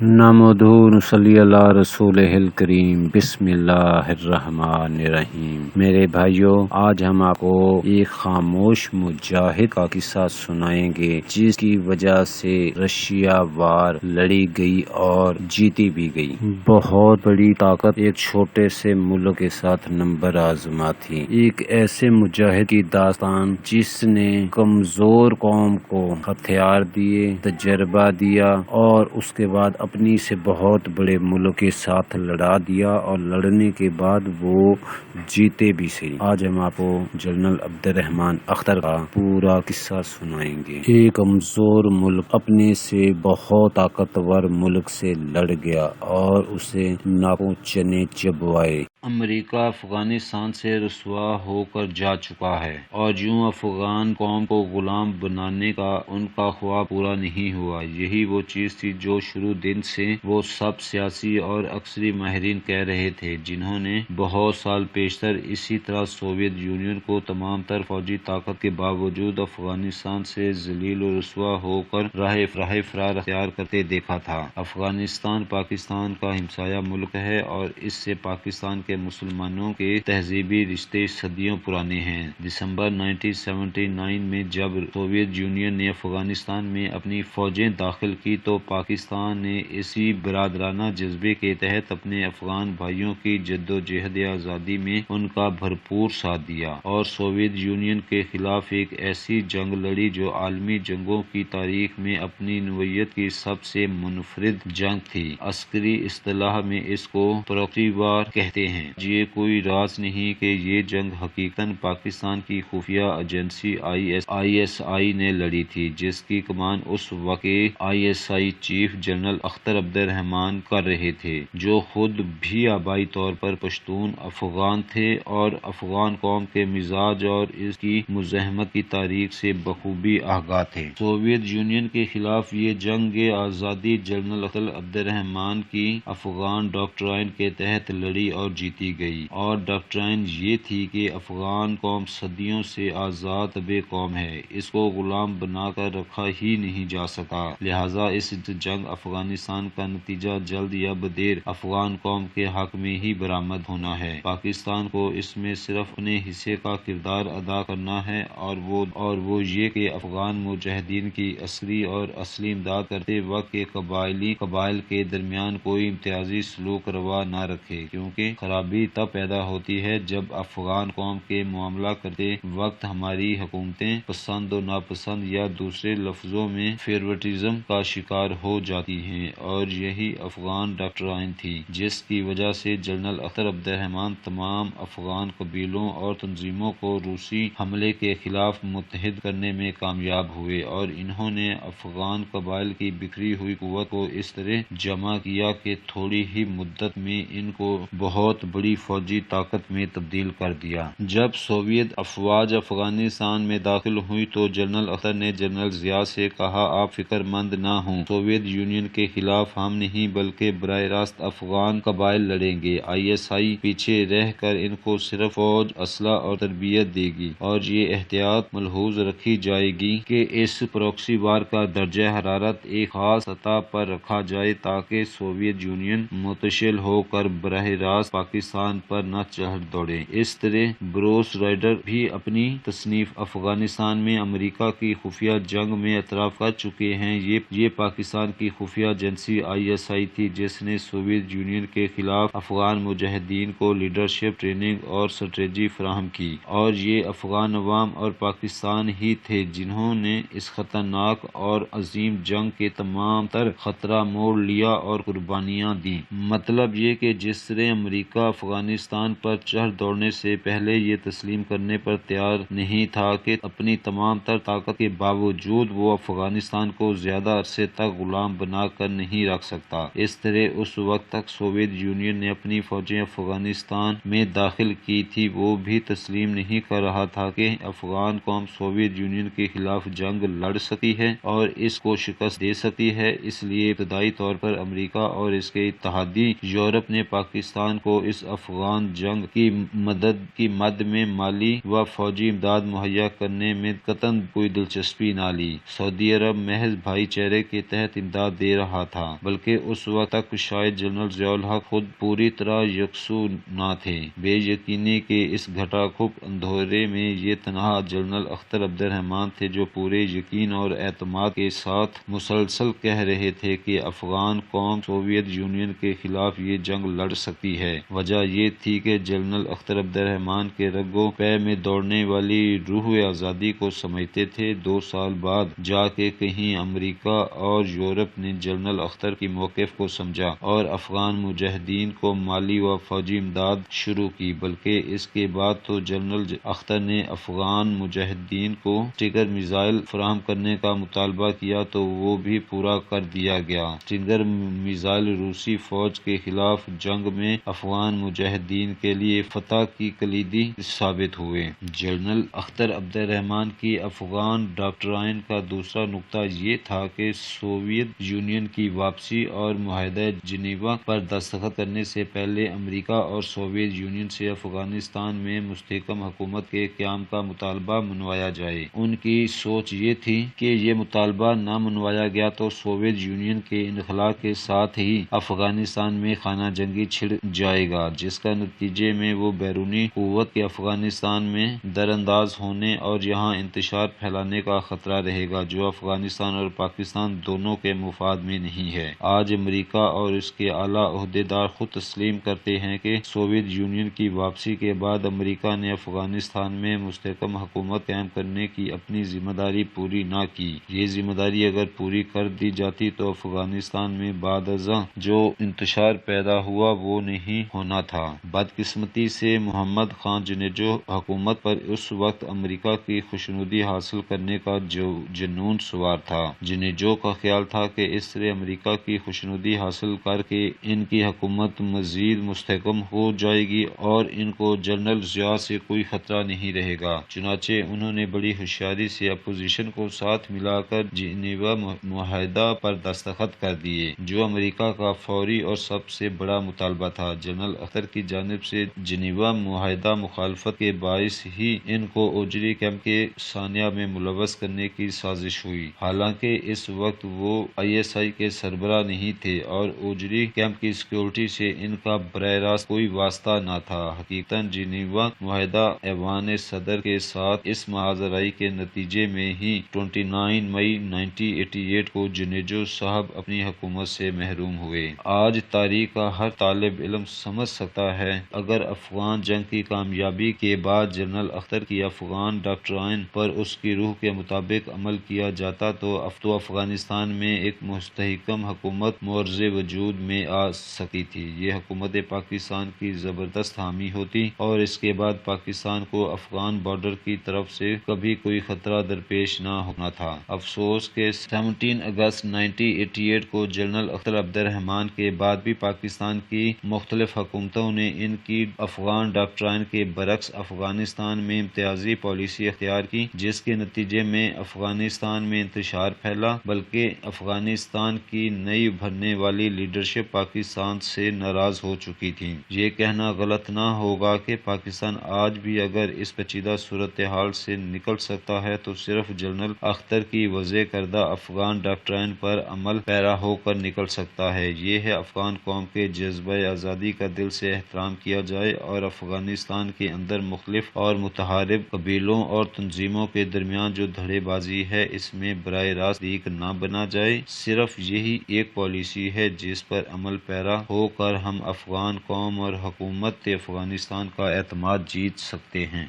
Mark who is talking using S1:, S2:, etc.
S1: نحمدہ و نصلی علی رسولہ الکریم، بسم اللہ الرحمن الرحیم۔ میرے بھائیوں، آج ہم آپ کو ایک خاموش مجاہد کا قصہ سنائیں گے جس کی وجہ سے رشیا وار لڑی گئی اور جیتی بھی گئی۔ بہت بڑی طاقت ایک چھوٹے سے ملک کے ساتھ نمبر آزما تھی۔ ایک ایسے مجاہد کی داستان جس نے کمزور قوم کو ہتھیار دیے، تجربہ دیا اور اس کے بعد اپنی سے بہت بڑے ملک کے ساتھ لڑا دیا، اور لڑنے کے بعد وہ جیتے بھی صحیح۔ آج ہم آپ کو جنرل عبد الرحمن اختر کا پورا قصہ سنائیں گے۔ ایک کمزور ملک اپنے سے بہت طاقتور ملک سے لڑ گیا اور اسے ناکوں چنے چبوائے۔ امریکہ افغانستان سے رسوا ہو کر جا چکا ہے، اور یوں افغان قوم کو غلام بنانے کا ان کا خواب پورا نہیں ہوا۔ یہی وہ چیز تھی جو شروع دن سے وہ سب سیاسی اور عسکری ماہرین کہہ رہے تھے، جنہوں نے بہت سال پیشتر اسی طرح سوویت یونین کو تمام تر فوجی طاقت کے باوجود افغانستان سے ذلیل و رسوا ہو کر راہ فرار اختیار کرتے دیکھا تھا۔ افغانستان پاکستان کا ہمسایہ ملک ہے، اور اس سے پاکستان کے مسلمانوں کے تہذیبی رشتے صدیوں پرانے ہیں۔ دسمبر 1979 میں جب سوویت یونین نے افغانستان میں اپنی فوجیں داخل کی تو پاکستان نے اسی برادرانہ جذبے کے تحت اپنے افغان بھائیوں کی جدوجہد آزادی میں ان کا بھرپور ساتھ دیا، اور سوویت یونین کے خلاف ایک ایسی جنگ لڑی جو عالمی جنگوں کی تاریخ میں اپنی نوعیت کی سب سے منفرد جنگ تھی۔ عسکری اصطلاح میں اس کو پراکسی وار کہتے ہیں۔ یہ کوئی راز نہیں کہ یہ جنگ حقیقتاً پاکستان کی خفیہ ایجنسی ISI نے لڑی تھی، جس کی کمان اس وقت کے ISI چیف جنرل اختر عبد الرحمن کر رہے تھے، جو خود بھی آبائی طور پر پشتون افغان تھے اور افغان قوم کے مزاج اور اس کی مزاحمت کی تاریخ سے بخوبی آگاہ تھے۔ سوویت یونین کے خلاف یہ جنگ آزادی جنرل اختر عبد الرحمن کی افغان ڈاکٹرائن کے تحت لڑی اور جیتی گئی، اور ڈاکٹرائن یہ تھی کہ افغان قوم صدیوں سے آزاد طبع قوم ہے، اس کو غلام بنا کر رکھا ہی نہیں جا سکتا، لہٰذا اس جنگ افغانستان کا نتیجہ جلد یا بدیر افغان قوم کے حق میں ہی برآمد ہونا ہے۔ پاکستان کو اس میں صرف اپنے حصے کا کردار ادا کرنا ہے، اور وہ یہ کہ افغان مجاہدین کی عسکری اور اصلی امداد کرتے وقت کے قبائل کے درمیان کوئی امتیازی سلوک روا نہ رکھے، کیونکہ خرابی تب پیدا ہوتی ہے جب افغان قوم کے معاملہ کرتے وقت ہماری حکومتیں پسند و ناپسند یا دوسرے لفظوں میں فیورٹزم کا شکار ہو جاتی ہیں، اور یہی افغان ڈاکٹرائن تھی جس کی وجہ سے جنرل اختر عبد الرحمن تمام افغان قبیلوں اور تنظیموں کو روسی حملے کے خلاف متحد کرنے میں کامیاب ہوئے، اور انہوں نے افغان قبائل کی بکھری ہوئی قوت کو اس طرح جمع کیا کہ تھوڑی ہی مدت میں ان کو بہت بڑی فوجی طاقت میں تبدیل کر دیا۔ جب سوویت افواج افغانستان میں داخل ہوئی تو جنرل اختر نے جنرل ضیاء سے کہا، آپ فکر مند نہ ہوں، سوویت یونین کے خلاف ہم نہیں بلکہ براہ راست افغان قبائل لڑیں گے۔ ISI پیچھے رہ کر ان کو صرف فوج، اسلحہ اور تربیت دے گی، اور یہ احتیاط ملحوظ رکھی جائے گی کہ اس پراکسی وار کا درجہ حرارت ایک خاص سطح پر رکھا جائے تاکہ سوویت یونین متشل ہو کر براہ راست پاکستان پر نہ چڑھ دوڑے۔ اس طرح بروس رائڈر بھی اپنی تصنیف افغانستان میں امریکہ کی خفیہ جنگ میں اعتراف کر چکے ہیں۔ یہ پاکستان کی خفیہ ایجنسی ISI تھی جس نے سوویت یونین کے خلاف افغان مجاہدین کو لیڈرشپ، ٹریننگ اور اسٹریٹجی فراہم کی، اور یہ افغان عوام اور پاکستان ہی تھے جنہوں نے اس خطرناک اور عظیم جنگ کے تمام تر خطرہ مول لیا اور قربانیاں دیں۔ مطلب یہ کہ جس طرح امریکہ افغانستان پر چڑھ دوڑنے سے پہلے یہ تسلیم کرنے پر تیار نہیں تھا کہ اپنی تمام تر طاقت کے باوجود وہ افغانستان کو زیادہ عرصے تک غلام بنا کر نہیں رکھ سکتا، اس طرح اس وقت تک سوویت یونین نے اپنی فوجیں افغانستان میں داخل کی تھی وہ بھی تسلیم نہیں کر رہا تھا کہ افغان قوم سوویت یونین کے خلاف جنگ لڑ سکتی ہے اور اس کو شکست دے سکتی ہے۔ اس لیے ابتدائی طور پر امریکہ اور اس کے اتحادی یورپ نے پاکستان کو
S2: اس افغان جنگ کی مد میں مالی و فوجی امداد مہیا کرنے میں قطعاً کوئی دلچسپی نہ لی۔ سعودی عرب محض بھائی چارے کے تحت امداد دے رہا تھا، بلکہ اس وقت تک شاید جنرل ضیاء الحق خود پوری طرح یکسو نہ تھے۔ بے یقینی کے اس گھٹا کھپ اندھیرے میں یہ تنہا جنرل اختر عبد الرحمن تھے جو پورے یقین اور اعتماد کے ساتھ مسلسل کہہ رہے تھے کہ افغان قوم سوویت یونین کے خلاف یہ جنگ لڑ سکتی ہے۔ وجہ یہ تھی کہ جنرل اختر عبد الرحمن کے رگوں پے میں دوڑنے والی روح آزادی کو سمجھتے تھے۔ 2 سال بعد جا کے کہیں امریکہ اور یورپ نے جنرل اختر کی موقف کو سمجھا اور افغان مجاہدین کو مالی و فوجی امداد شروع کی، بلکہ اس کے بعد تو جنرل اختر نے افغان مجاہدین کو اسٹنگر میزائل فراہم کرنے کا مطالبہ کیا تو وہ بھی پورا کر دیا گیا۔ اسٹنگر میزائل روسی فوج کے خلاف جنگ میں افغان مجاہدین کے لیے فتح کی کلیدی ثابت ہوئے۔ جنرل اختر عبد الرحمن کی افغان ڈاکٹرائن کا دوسرا نقطہ یہ تھا کہ سوویت یونین کی واپسی اور معاہدہ جنیوا پر دستخط کرنے سے پہلے امریکہ اور سوویت یونین سے افغانستان میں مستحکم حکومت کے قیام کا مطالبہ منوایا جائے۔ ان کی سوچ یہ تھی کہ یہ مطالبہ نہ منوایا گیا تو سوویت یونین کے انخلا کے ساتھ ہی افغانستان میں خانہ جنگی چھڑ جائے گا، جس کا نتیجے میں وہ بیرونی قوت کے افغانستان میں درانداز ہونے اور یہاں انتشار پھیلانے کا خطرہ رہے گا، جو افغانستان اور پاکستان دونوں کے مفاد میں نہیں ہے۔ آج امریکہ اور اس کے اعلیٰ عہدیدار خود تسلیم کرتے ہیں کہ سوویت یونین کی واپسی کے بعد امریکہ نے افغانستان میں مستحکم حکومت قائم کرنے کی اپنی ذمہ داری پوری نہ کی۔ یہ ذمہ داری اگر پوری کر دی جاتی تو افغانستان میں بعد ازاں جو انتشار پیدا ہوا وہ نہیں ہونا تھا۔ بدقسمتی سے محمد خان جنیجو حکومت پر اس وقت امریکہ کی خوشنودی حاصل کرنے کا جنون سوار تھا۔ جنیجو کا خیال تھا کہ اس طرح امریکہ کی خوشنودی حاصل کر کے ان کی حکومت مزید مستحکم ہو جائے گی اور ان کو جنرل ضیاء سے کوئی خطرہ نہیں رہے گا۔ چنانچہ انہوں نے بڑی ہوشیاری سے اپوزیشن کو ساتھ ملا کر جنیوا معاہدہ پر دستخط کر دیے، جو امریکہ کا فوری اور سب سے بڑا مطالبہ تھا۔ جنرل اختر کی جانب سے جنیوا معاہدہ مخالفت کے باعث ہی ان کو اوجری کیمپ کے ثانیہ میں ملوث کرنے کی سازش ہوئی، حالانکہ اس وقت وہ ISI کے سربراہ نہیں تھے اور اوجری کیمپ کی سیکیورٹی سے ان کا براہ راست کوئی واسطہ نہ تھا۔ حقیقتاً جنیوا معاہدہ ایوان صدر کے ساتھ اس محاذ آرائی کے نتیجے میں ہی 29 مئی 1988 کو جنیجو صاحب اپنی حکومت سے محروم ہوئے۔ آج تاریخ کا ہر طالب علم سمجھ سکتا ہے اگر افغان جنگ کی کامیابی کے بعد جنرل اختر کی افغان ڈاکٹرائن پر اس کی روح کے مطابق عمل کیا جاتا تو افغانستان میں ایک مستحکم حکومت معرض وجود میں آ سکی تھی۔ یہ حکومت پاکستان کی زبردست حامی ہوتی اور اس کے بعد پاکستان کو افغان بارڈر کی طرف سے کبھی کوئی خطرہ درپیش نہ ہونا تھا۔ افسوس کہ 17 اگست 1988 کو جنرل اختر عبد الرحمن کے بعد بھی پاکستان کی مختلف حکومتوں نے ان کی افغان ڈاکٹرائن کے برعکس افغانستان میں امتیازی پالیسی اختیار کی، جس کے نتیجے میں افغانستان میں انتشار پھیلا، بلکہ افغانستان کی نئی ابھرنے والی لیڈرشپ پاکستان سے ناراض ہو چکی تھی۔ یہ کہنا غلط نہ ہوگا کہ پاکستان آج بھی اگر اس پیچیدہ صورتحال سے نکل سکتا ہے تو صرف جنرل اختر کی وضع کردہ افغان ڈاکٹرائن پر عمل پیرا ہو کر نکل سکتا ہے۔ یہ ہے افغان قوم کے جذبہ آزادی کا دل سے احترام کیا جائے اور افغانستان کے اندر مختلف اور متحارب قبیلوں اور تنظیموں کے درمیان جو دھڑے بازی ہے اس میں براہ راست شریک نہ بنا جائے۔ صرف یہی ایک پالیسی ہے جس پر عمل پیرا ہو کر ہم افغان قوم اور حکومت افغانستان کا اعتماد جیت سکتے ہیں۔